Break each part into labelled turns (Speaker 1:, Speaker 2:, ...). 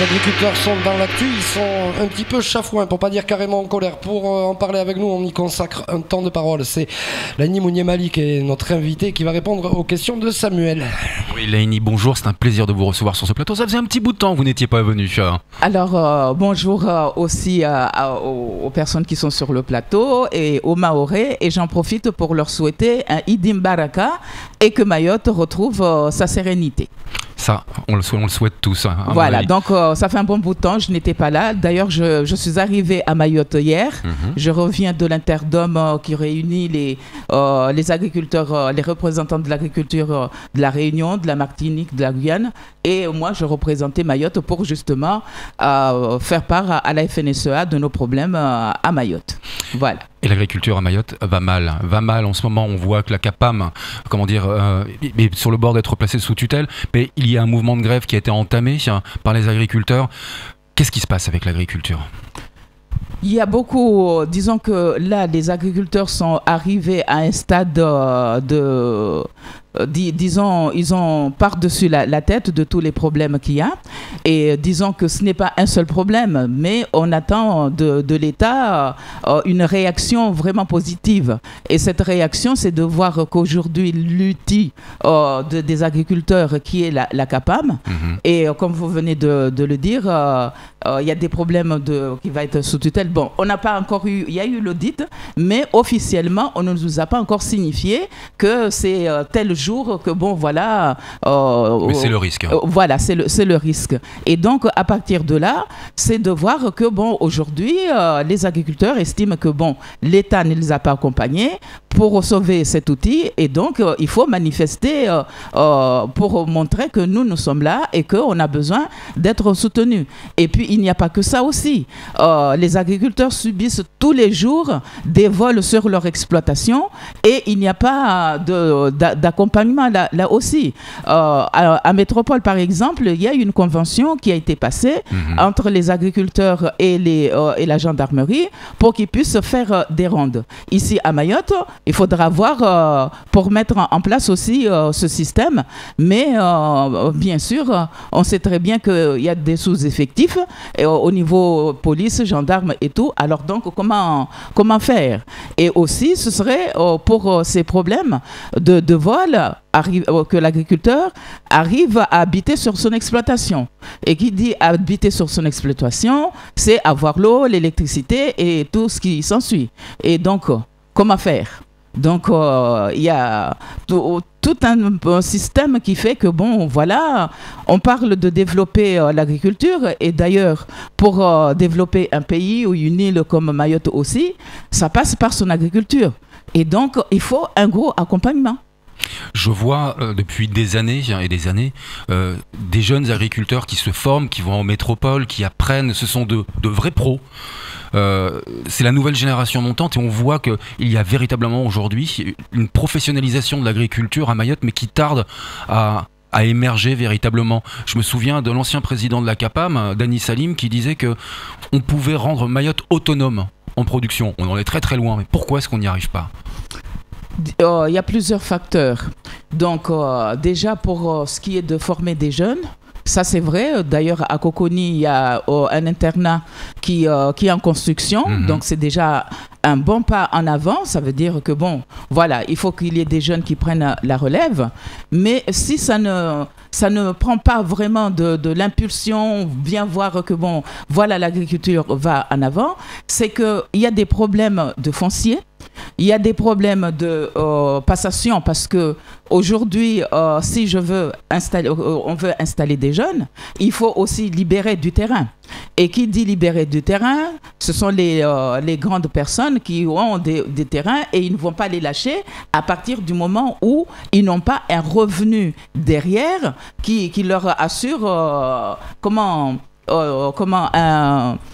Speaker 1: Les agriculteurs sont dans l'actu, ils sont un petit peu chafouins, pour pas dire carrément en colère. Pour en parler avec nous, on y consacre un temps de parole. C'est Laini Mouniemali qui est notre invité, qui va répondre aux questions de Samuel.
Speaker 2: Oui, Laini, bonjour, c'est un plaisir de vous recevoir sur ce plateau. Ça faisait un petit bout de temps que vous n'étiez pas venu.
Speaker 3: Alors, bonjour aussi aux personnes qui sont sur le plateau et aux Mahorais. Et j'en profite pour leur souhaiter un Idim Baraka et que Mayotte retrouve sa sérénité.
Speaker 2: Ça, on le souhaite tous.
Speaker 3: Voilà, donc ça fait un bon bout de temps, je n'étais pas là. D'ailleurs, je suis arrivé à Mayotte hier. Je reviens de l'Interdome qui réunit les agriculteurs, les représentants de l'agriculture de la Réunion, de la Martinique, de la Guyane. Et moi, je représentais Mayotte pour justement faire part à la FNSEA de nos problèmes à Mayotte. Voilà.
Speaker 2: Et l'agriculture à Mayotte va mal. Va mal en ce moment. On voit que la CAPAM, est sur le bord d'être placée sous tutelle. Mais il y a un mouvement de grève qui a été entamé par les agriculteurs. Qu'est-ce qui se passe avec l'agriculture ?
Speaker 3: Il y a beaucoup, disons que là, les agriculteurs sont arrivés à un stade disons, ils ont par-dessus la tête de tous les problèmes qu'il y a. Et disons que ce n'est pas un seul problème, mais on attend de l'État une réaction vraiment positive. Et cette réaction, c'est de voir qu'aujourd'hui, l'outil des agriculteurs qui est la CAPAM, et comme vous venez de le dire, il y a des problèmes qui va être sous tutelle. Bon, on n'a pas encore eu, il y a eu l'audit, mais officiellement, on ne nous a pas encore signifié que c'est tel jour que bon, voilà.
Speaker 2: Mais c'est le risque.
Speaker 3: Voilà, c'est le risque. Et donc, à partir de là, c'est de voir que bon, aujourd'hui, les agriculteurs estiment que bon, l'État ne les a pas accompagnés pour sauver cet outil, et donc il faut manifester pour montrer que nous sommes là et qu'on a besoin d'être soutenus. Et puis, il n'y a pas que ça aussi. Les agriculteurs subissent tous les jours des vols sur leur exploitation et il n'y a pas d'accompagnement là aussi. À Métropole, par exemple, il y a une convention qui a été passée entre les agriculteurs et la gendarmerie pour qu'ils puissent faire des rondes. Ici, à Mayotte, il faudra voir pour mettre en place aussi ce système. Mais bien sûr, on sait très bien qu'il y a des sous-effectifs au niveau police, gendarme et tout. Alors donc, comment faire? Et aussi, ce serait pour ces problèmes de vol, que l'agriculteur arrive à habiter sur son exploitation. Et qui dit habiter sur son exploitation, c'est avoir l'eau, l'électricité et tout ce qui s'ensuit. Et donc, comment faire? Donc, il y a tout un système qui fait que, bon, voilà, on parle de développer l'agriculture. Et d'ailleurs, pour développer un pays ou une île comme Mayotte aussi, ça passe par son agriculture. Et donc, il faut un gros accompagnement.
Speaker 2: Je vois depuis des années et des années des jeunes agriculteurs qui se forment, qui vont en métropole, qui apprennent. Ce sont de vrais pros. C'est la nouvelle génération montante et on voit qu'il y a véritablement aujourd'hui une professionnalisation de l'agriculture à Mayotte, mais qui tarde à émerger véritablement. Je me souviens de l'ancien président de la CAPAM, Dani Salim, qui disait qu'on pouvait rendre Mayotte autonome en production. On en est très très loin, mais pourquoi est-ce qu'on n'y arrive pas ?
Speaker 3: Il y a plusieurs facteurs. Donc, déjà pour ce qui est de former des jeunes, ça c'est vrai. D'ailleurs, à Coconi, il y a un internat qui est en construction. Donc, c'est déjà un bon pas en avant. Ça veut dire que, bon, voilà, il faut qu'il y ait des jeunes qui prennent la relève. Mais si ça ne prend pas vraiment de l'impulsion, bien voir que, bon, voilà, l'agriculture va en avant, c'est qu'il y a des problèmes de foncier. Il y a des problèmes de passation parce que aujourd'hui, si on veut installer des jeunes, il faut aussi libérer du terrain. Et qui dit libérer du terrain, ce sont les grandes personnes qui ont des terrains et ils ne vont pas les lâcher à partir du moment où ils n'ont pas un revenu derrière qui leur assure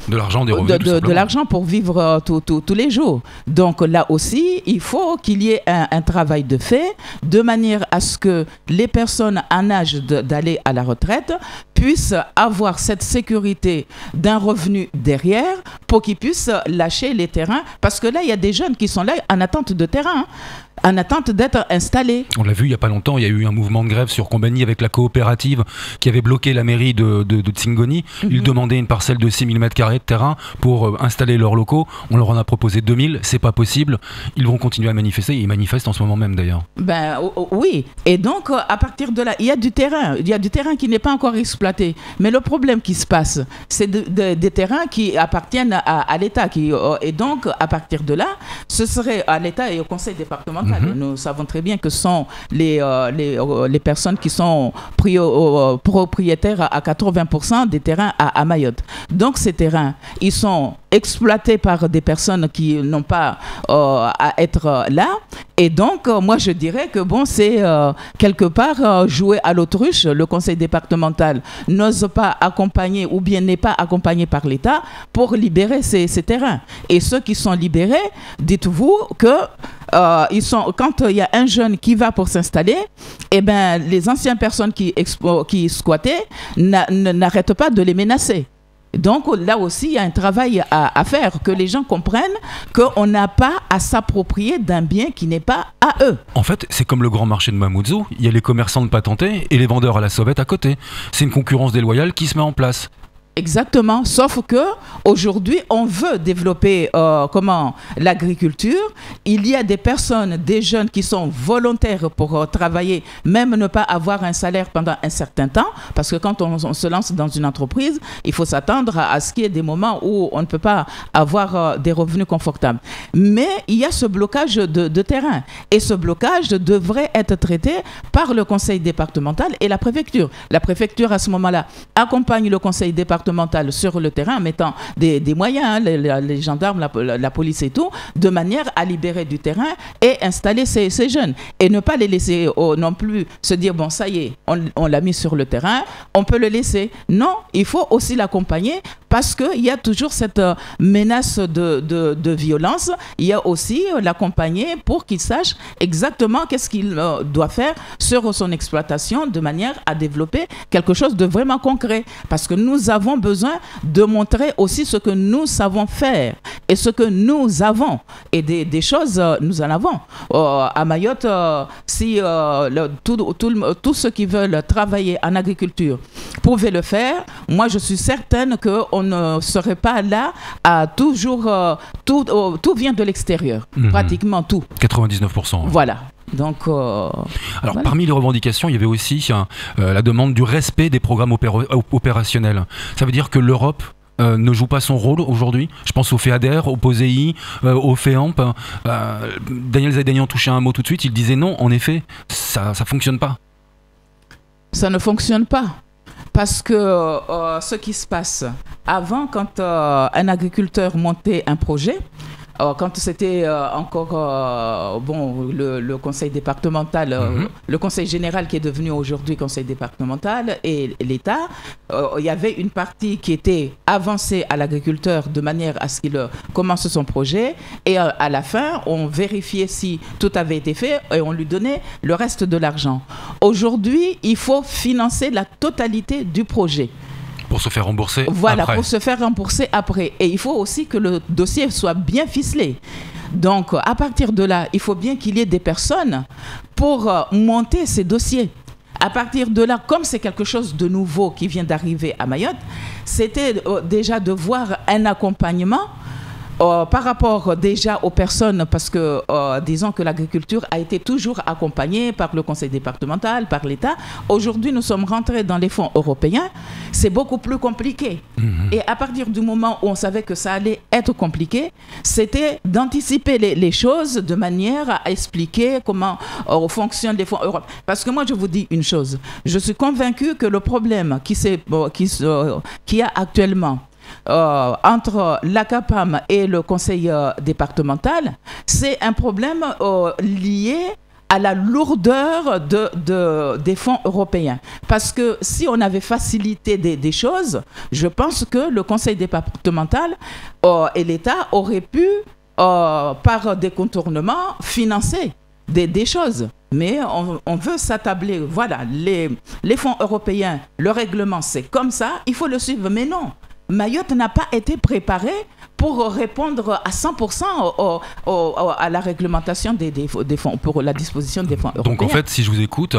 Speaker 2: de l'argent, des revenus,
Speaker 3: de l'argent pour vivre tous les jours. Donc là aussi, il faut qu'il y ait un travail de fait de manière à ce que les personnes en âge d'aller à la retraite puissent avoir cette sécurité d'un revenu derrière pour qu'ils puissent lâcher les terrains. Parce que là, il y a des jeunes qui sont là en attente de terrain. en attente d'être installés.
Speaker 2: On l'a vu il n'y a pas longtemps, il y a eu un mouvement de grève sur Combani avec la coopérative qui avait bloqué la mairie de Tsingoni. Ils demandaient une parcelle de 6 000 m² de terrain pour installer leurs locaux. On leur en a proposé 2000, c'est pas possible. Ils vont continuer à manifester, ils manifestent en ce moment même d'ailleurs.
Speaker 3: Oui, et donc à partir de là, il y a du terrain qui n'est pas encore exploité. Mais le problème qui se passe, c'est des terrains qui appartiennent à l'État. Et donc à partir de là, ce serait à l'État et au conseil départemental. Nous savons très bien que ce sont les personnes qui sont propriétaires à 80% des terrains à Mayotte. Donc ces terrains, ils sont exploités par des personnes qui n'ont pas à être là. Et donc, moi, je dirais que c'est quelque part jouer à l'autruche. Le conseil départemental n'ose pas accompagner ou bien n'est pas accompagné par l'État pour libérer ces terrains. Et ceux qui sont libérés, dites-vous que quand il y a un jeune qui va pour s'installer, eh ben, les anciennes personnes qui squattaient n'arrêtent pas de les menacer. Donc là aussi, il y a un travail à faire, que les gens comprennent qu'on n'a pas à s'approprier d'un bien qui n'est pas à eux.
Speaker 2: En fait, c'est comme le grand marché de Mamoudzou, il y a les commerçants de patentés et les vendeurs à la sauvette à côté. C'est une concurrence déloyale qui se met en place.
Speaker 3: Exactement, sauf que aujourd'hui on veut développer l'agriculture. Il y a des personnes, des jeunes qui sont volontaires pour travailler, même ne pas avoir un salaire pendant un certain temps, parce que quand on se lance dans une entreprise, il faut s'attendre à ce qu'il y ait des moments où on ne peut pas avoir des revenus confortables. Mais il y a ce blocage de terrain, et ce blocage devrait être traité par le conseil départemental et la préfecture. La préfecture à ce moment-là accompagne le conseil départemental sur le terrain en mettant des moyens, les gendarmes, la police et tout, de manière à libérer du terrain et installer ces jeunes. Et ne pas les laisser non plus se dire, bon, ça y est, on l'a mis sur le terrain, on peut le laisser. Non, il faut aussi l'accompagner parce qu'il y a toujours cette menace de violence. Il y a aussi l'accompagner pour qu'il sache exactement qu'est-ce qu'il doit faire sur son exploitation de manière à développer quelque chose de vraiment concret. Parce que nous avons besoin de montrer aussi ce que nous savons faire et ce que nous avons. Et des choses, nous en avons. À Mayotte, si tous ceux qui veulent travailler en agriculture pouvaient le faire, moi je suis certaine qu'on ne serait pas là à toujours... tout vient de l'extérieur, pratiquement tout.
Speaker 2: 99%.
Speaker 3: Voilà. Donc,
Speaker 2: alors,
Speaker 3: voilà.
Speaker 2: Parmi les revendications, il y avait aussi la demande du respect des programmes opérationnels. Ça veut dire que l'Europe ne joue pas son rôle aujourd'hui. Je pense au FEADER, au POSEI, au FEAMP. Daniel Zaidanian touchait un mot tout de suite. Il disait non, en effet, ça fonctionne pas. Ça
Speaker 3: ne fonctionne pas. Parce que ce qui se passe avant, quand un agriculteur montait un projet, quand c'était encore le conseil départemental, le conseil général qui est devenu aujourd'hui conseil départemental et l'État, il y avait une partie qui était avancée à l'agriculteur de manière à ce qu'il commence son projet et à la fin, on vérifiait si tout avait été fait et on lui donnait le reste de l'argent. Aujourd'hui, il faut financer la totalité du projet.
Speaker 2: Pour se faire rembourser
Speaker 3: voilà,
Speaker 2: après.
Speaker 3: Pour se faire rembourser après. Et il faut aussi que le dossier soit bien ficelé. Donc, à partir de là, il faut bien qu'il y ait des personnes pour monter ces dossiers. À partir de là, comme c'est quelque chose de nouveau qui vient d'arriver à Mayotte, c'était déjà de voir un accompagnement par rapport déjà aux personnes, parce que disons que l'agriculture a été toujours accompagnée par le conseil départemental, par l'État. Aujourd'hui, nous sommes rentrés dans les fonds européens. C'est beaucoup plus compliqué. Et à partir du moment où on savait que ça allait être compliqué, c'était d'anticiper les choses de manière à expliquer comment fonctionnent les fonds européens. Parce que moi, je vous dis une chose. Je suis convaincue que le problème qu'il y a actuellement entre l'ACAPAM et le conseil départemental, c'est un problème lié à la lourdeur des fonds européens. Parce que si on avait facilité des choses, je pense que le conseil départemental et l'État auraient pu, par des contournements, financer des choses. Mais on veut s'attabler. Voilà, les fonds européens, le règlement, c'est comme ça, il faut le suivre. Mais non, Mayotte n'a pas été préparée pour répondre à 100% à la réglementation des fonds, pour la disposition des fonds européens.
Speaker 2: Donc en fait, si je vous écoute,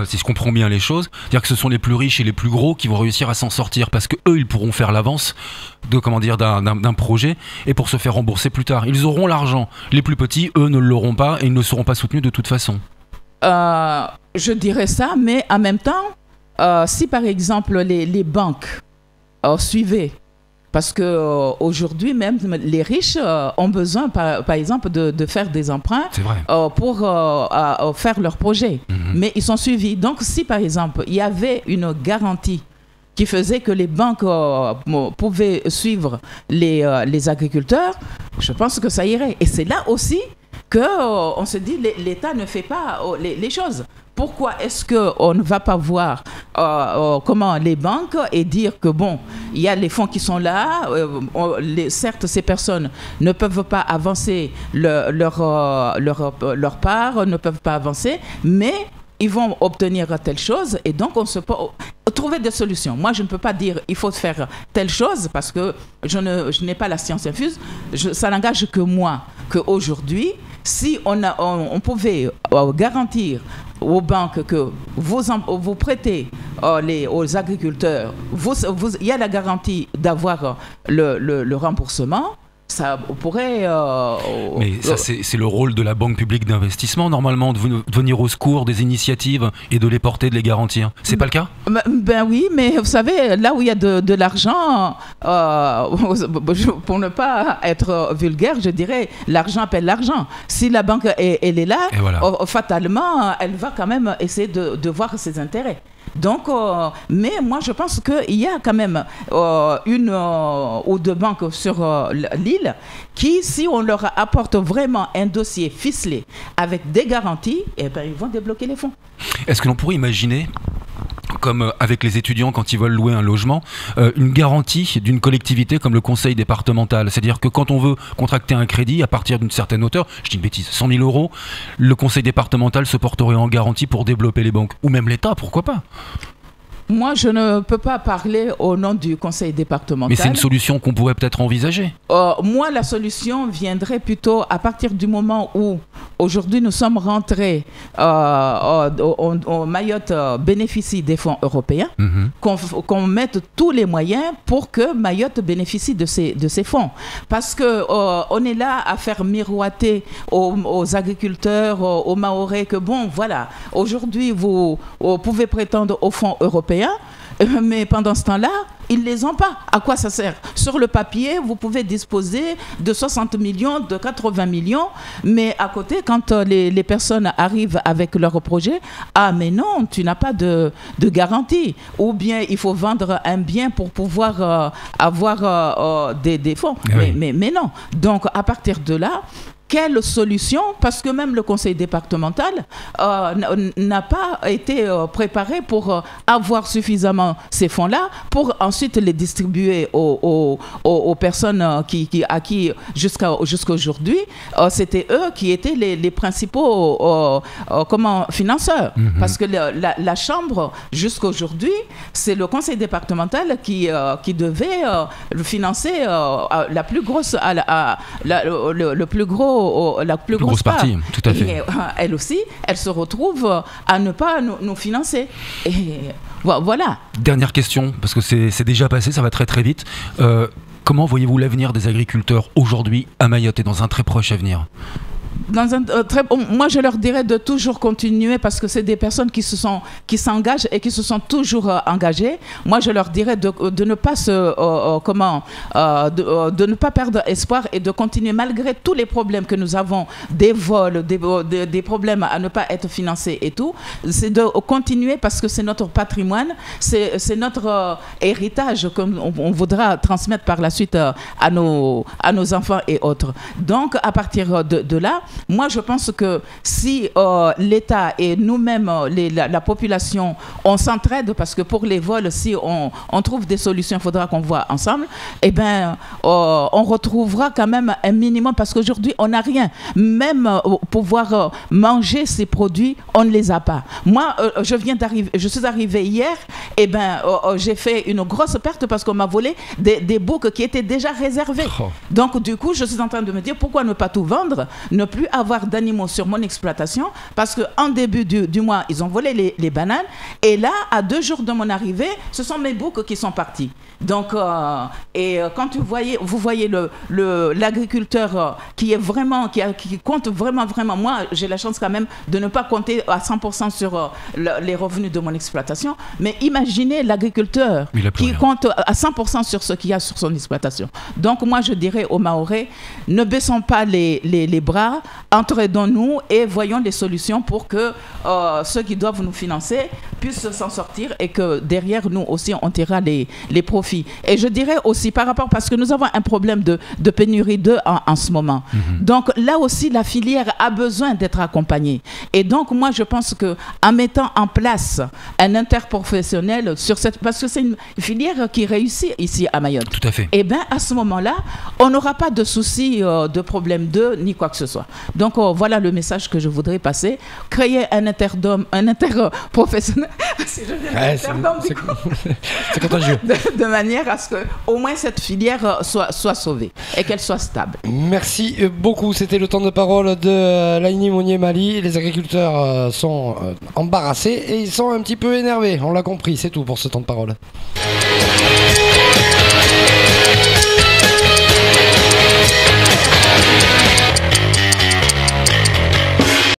Speaker 2: si je comprends bien les choses, c'est-à-dire que ce sont les plus riches et les plus gros qui vont réussir à s'en sortir parce que eux, ils pourront faire l'avance d'un projet et pour se faire rembourser plus tard. Ils auront l'argent. Les plus petits, eux, ne l'auront pas et ils ne seront pas soutenus de toute façon.
Speaker 3: Je dirais ça, mais en même temps, si par exemple les banques suivaient, parce que aujourd'hui même les riches ont besoin par exemple de faire des emprunts pour faire leurs projets, mais ils sont suivis. Donc si par exemple il y avait une garantie qui faisait que les banques pouvaient suivre les agriculteurs, je pense que ça irait. Et c'est là aussi qu'on se dit l'État ne fait pas les choses. Pourquoi est-ce qu'on ne va pas voir comment les banques et dire que bon, il y a les fonds qui sont là, certes ces personnes ne peuvent pas avancer leur part, ne peuvent pas avancer, mais ils vont obtenir telle chose et donc on se peut trouver des solutions. Moi, je ne peux pas dire il faut faire telle chose parce que je n'ai pas la science infuse. Ça n'engage que moi qu'aujourd'hui, si on pouvait garantir aux banques que vous prêtez aux agriculteurs, il y a la garantie d'avoir le remboursement. Ça pourrait...
Speaker 2: Mais ça, c'est le rôle de la Banque publique d'investissement, normalement, de venir au secours des initiatives et de les porter, de les garantir. C'est pas le cas ?
Speaker 3: Ben oui, mais vous savez, là où il y a de l'argent, pour ne pas être vulgaire, je dirais, l'argent appelle l'argent. Si la banque, elle est là, voilà. Fatalement, elle va quand même essayer de voir ses intérêts. Donc, mais moi je pense qu'il y a quand même une ou deux banques sur l'île qui, si on leur apporte vraiment un dossier ficelé avec des garanties, eh ben, ils vont débloquer les fonds.
Speaker 2: Est-ce que l'on pourrait imaginer, comme avec les étudiants quand ils veulent louer un logement, une garantie d'une collectivité comme le conseil départemental? C'est-à-dire que quand on veut contracter un crédit à partir d'une certaine hauteur, je dis une bêtise, 100 000 euros, le conseil départemental se porterait en garantie pour développer les banques. Ou même l'État, pourquoi pas?
Speaker 3: Moi, je ne peux pas parler au nom du conseil départemental.
Speaker 2: Mais c'est une solution qu'on pourrait peut-être envisager.
Speaker 3: Moi, la solution viendrait plutôt à partir du moment où, aujourd'hui, nous sommes rentrés, Mayotte bénéficie des fonds européens, qu'on mette tous les moyens pour que Mayotte bénéficie de ces fonds. Parce qu'on est là à faire miroiter aux agriculteurs, aux Mahorais, que bon, voilà, aujourd'hui, vous pouvez prétendre aux fonds européens, mais pendant ce temps-là, ils ne les ont pas. À quoi ça sert? Sur le papier, vous pouvez disposer de 60 millions, de 80 millions, mais à côté, quand les personnes arrivent avec leur projet, ah mais non, tu n'as pas de garantie. Ou bien il faut vendre un bien pour pouvoir avoir des fonds. Oui. Mais non. Donc à partir de là, quelle solution? Parce que même le conseil départemental n'a pas été préparé pour avoir suffisamment ces fonds-là pour ensuite les distribuer aux personnes à qui jusqu'à aujourd'hui, c'était eux qui étaient les principaux financeurs. Parce que la Chambre, jusqu'à aujourd'hui, c'est le conseil départemental qui devait financer la plus grosse, le plus gros, la plus grosse partie,
Speaker 2: tout à fait.
Speaker 3: Et, elle aussi, elle se retrouve à ne pas nous financer. Et voilà.
Speaker 2: Dernière question, parce que c'est déjà passé, ça va très très vite. Comment voyez-vous l'avenir des agriculteurs aujourd'hui à Mayotte et dans un très proche avenir?
Speaker 3: Moi, je leur dirais de toujours continuer parce que c'est des personnes qui s'engagent et qui se sont toujours engagées. Moi, je leur dirais de ne pas de ne pas perdre espoir et de continuer malgré tous les problèmes que nous avons, des vols, des problèmes à ne pas être financés et tout. C'est de continuer parce que c'est notre patrimoine, c'est notre héritage qu'on voudra transmettre par la suite à nos enfants et autres. Donc, à partir de là, moi je pense que si l'État et nous-mêmes, la population, on s'entraide, parce que pour les vols, si on trouve des solutions, il faudra qu'on voit ensemble, eh bien, on retrouvera quand même un minimum, parce qu'aujourd'hui, on n'a rien. Même pouvoir manger ces produits, on ne les a pas. Moi, je suis arrivée hier, et ben, j'ai fait une grosse perte parce qu'on m'a volé des boucs qui étaient déjà réservés. Donc, du coup, je suis en train de me dire pourquoi ne pas tout vendre, ne plus avoir d'animaux sur mon exploitation, parce qu'en début du mois, ils ont volé les bananes, et là, à 2 jours de mon arrivée, ce sont mes boucs qui sont partis. Donc, quand vous voyez l'agriculteur qui compte vraiment, moi, j'ai la chance quand même de ne pas compter à 100% sur les revenus de mon exploitation, mais imaginez l'agriculteur qui compte à 100% sur ce qu'il y a sur son exploitation. Donc, moi, je dirais aux Mahorais, ne baissons pas les bras, entraidons-nous et voyons des solutions pour que ceux qui doivent nous financer puissent s'en sortir et que derrière nous aussi, on tirera les profits. Et je dirais aussi par rapport, parce que nous avons un problème de pénurie d'œufs en ce moment. Donc là aussi, la filière a besoin d'être accompagnée. Et donc moi, je pense qu'en mettant en place un interprofessionnel sur parce que c'est une filière qui réussit ici à Mayotte.
Speaker 2: Tout à fait.
Speaker 3: Et bien à ce moment-là, on n'aura pas de soucis de problème d'œufs ni quoi que ce soit. Donc voilà le message que je voudrais passer. Créer un interprofessionnel.
Speaker 1: C'est contagieux.
Speaker 3: De manière à ce que au moins cette filière soit sauvée et qu'elle soit stable.
Speaker 1: Merci beaucoup. C'était le temps de parole de Laini Mounier-Mali. Les agriculteurs sont embarrassés et ils sont un petit peu énervés. On l'a compris, c'est tout pour ce temps de parole.